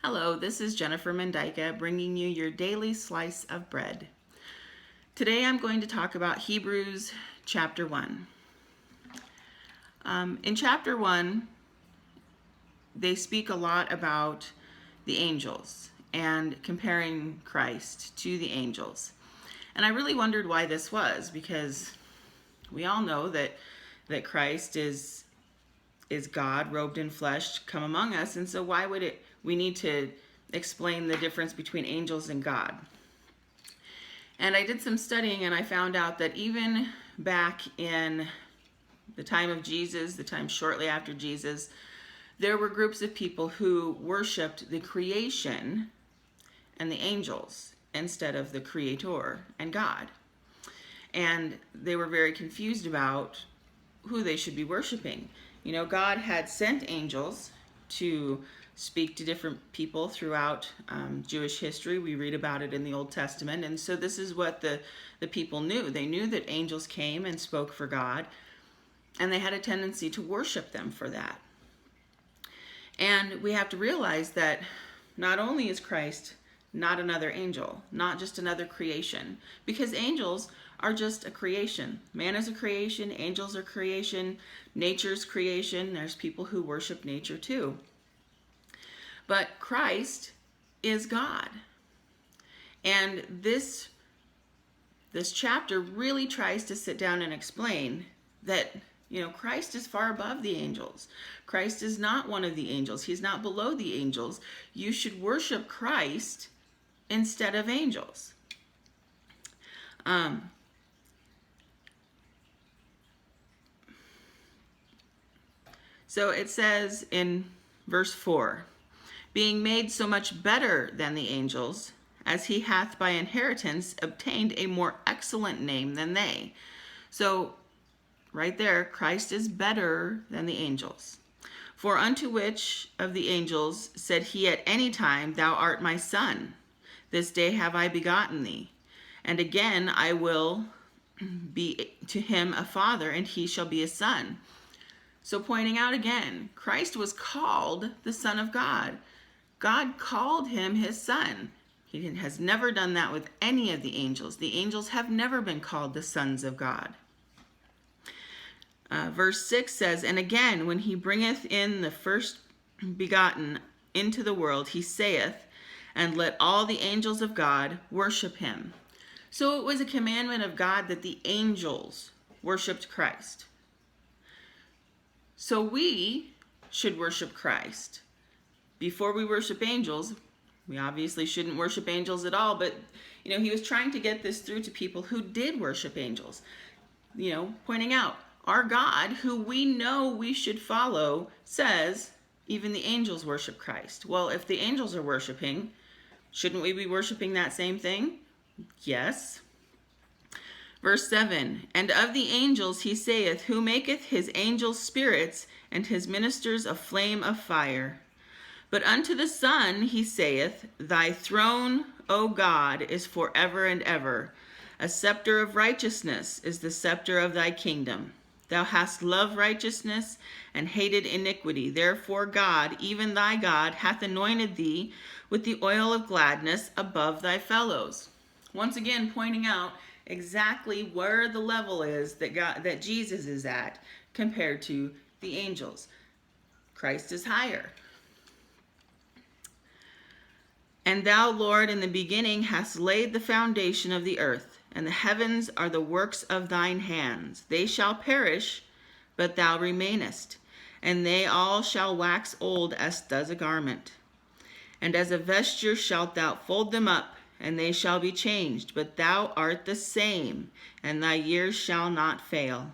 Hello, this is Jennifer Mendyka bringing you your daily slice of bread. Today I'm going to talk about Hebrews chapter 1. In chapter 1, they speak a lot about the angels and comparing Christ to the angels. And I really wondered why this was, because we all know that Christ is God robed in flesh come among us, and so why would we need to explain the difference between angels and God? And I did some studying and I found out that even back in the time of Jesus, the time shortly after Jesus, there were groups of people who worshiped the creation and the angels instead of the Creator and God. And they were very confused about who they should be worshiping. You know, God had sent angels to speak to different people throughout Jewish history. We read about it in the Old Testament. And so this is what the people knew. They knew that angels came and spoke for God, and they had a tendency to worship them for that. And we have to realize that not only is Christ not another angel, not just another creation, because angels are just a creation. Man is a creation, angels are creation, nature's creation. There's people who worship nature too. But Christ is God. And this chapter really tries to sit down and explain that, you know, Christ is far above the angels. Christ is not one of the angels. He's not below the angels. You should worship Christ instead of angels. So it says in verse 4, being made so much better than the angels, as he hath by inheritance obtained a more excellent name than they. So right there, Christ is better than the angels. For unto which of the angels said he at any time, Thou art my son, this day have I begotten thee. And again I will be to him a father, and he shall be a son. So pointing out again, Christ was called the Son of God. God called him his son. He has never done that with any of the angels. The angels have never been called the sons of God. Verse 6 says, And again, when he bringeth in the first begotten into the world, he saith, And let all the angels of God worship him. So it was a commandment of God that the angels worshiped Christ. So we should worship Christ. Before we worship angels, we obviously shouldn't worship angels at all, but you know, he was trying to get this through to people who did worship angels. You know, pointing out, our God, who we know we should follow, says even the angels worship Christ. Well, if the angels are worshiping, shouldn't we be worshiping that same thing? Yes. Verse 7, And of the angels he saith, Who maketh his angels spirits, and his ministers a flame of fire. But unto the Son he saith, Thy throne, O God, is forever and ever. A scepter of righteousness is the scepter of thy kingdom. Thou hast loved righteousness and hated iniquity. Therefore God, even thy God, hath anointed thee with the oil of gladness above thy fellows. Once again, pointing out exactly where the level is that Jesus is at compared to the angels. Christ is higher. And thou, Lord, in the beginning hast laid the foundation of the earth, and the heavens are the works of thine hands. They shall perish, but thou remainest, and they all shall wax old as does a garment. And as a vesture shalt thou fold them up, and they shall be changed, but thou art the same, and thy years shall not fail.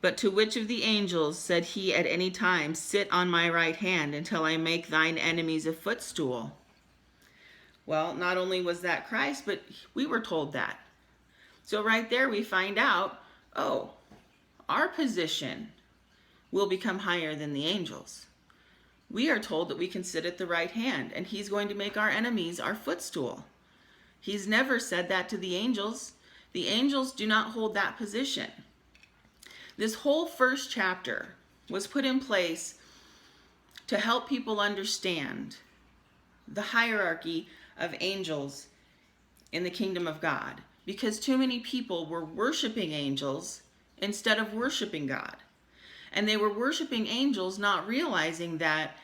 But to which of the angels said he at any time, Sit on my right hand until I make thine enemies a footstool? Well, not only was that Christ, but we were told that. So right there we find out, oh, our position will become higher than the angels. We are told that we can sit at the right hand, and he's going to make our enemies our footstool. He's never said that to the angels. The angels do not hold that position. This whole first chapter was put in place to help people understand the hierarchy of angels in the kingdom of God, because too many people were worshiping angels instead of worshiping God. And they were worshiping angels, not realizing that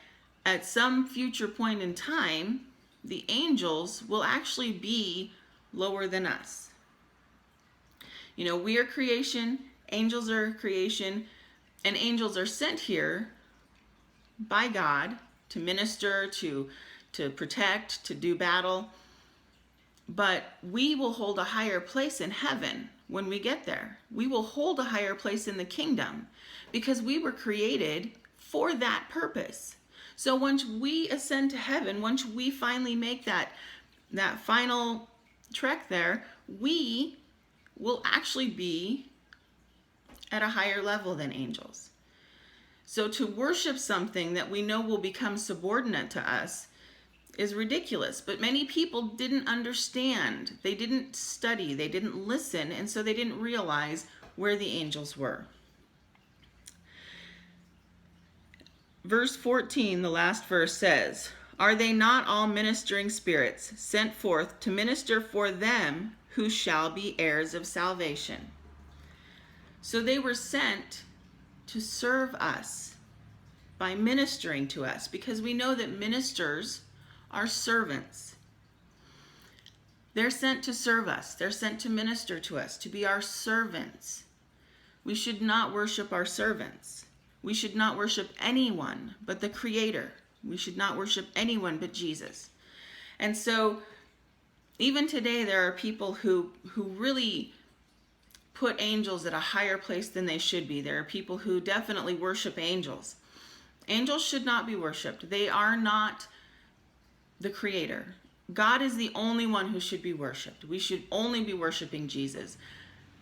at some future point in time, the angels will actually be lower than us. You know, we are creation, angels are creation, and angels are sent here by God to minister, to protect, to do battle. But we will hold a higher place in heaven when we get there. We will hold a higher place in the kingdom because we were created for that purpose. So once we ascend to heaven, once we finally make that final trek there, we will actually be at a higher level than angels. So to worship something that we know will become subordinate to us is ridiculous. But many people didn't understand. They didn't study. They didn't listen. And so they didn't realize where the angels were. Verse 14, the last verse says, "Are they not all ministering spirits sent forth to minister for them who shall be heirs of salvation?" So they were sent to serve us by ministering to us, because we know that ministers are servants. They're sent to serve us. They're sent to minister to us, to be our servants. We should not worship our servants. We should not worship anyone but the Creator. We should not worship anyone but Jesus. And so even today there are people who really put angels at a higher place than they should be. There are people who definitely worship angels. Angels should not be worshiped. They are not the Creator. God is the only one who should be worshiped. We should only be worshiping Jesus.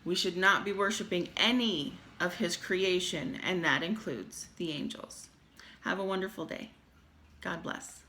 We should not be worshiping any of His creation, and that includes the angels. Have a wonderful day. God bless.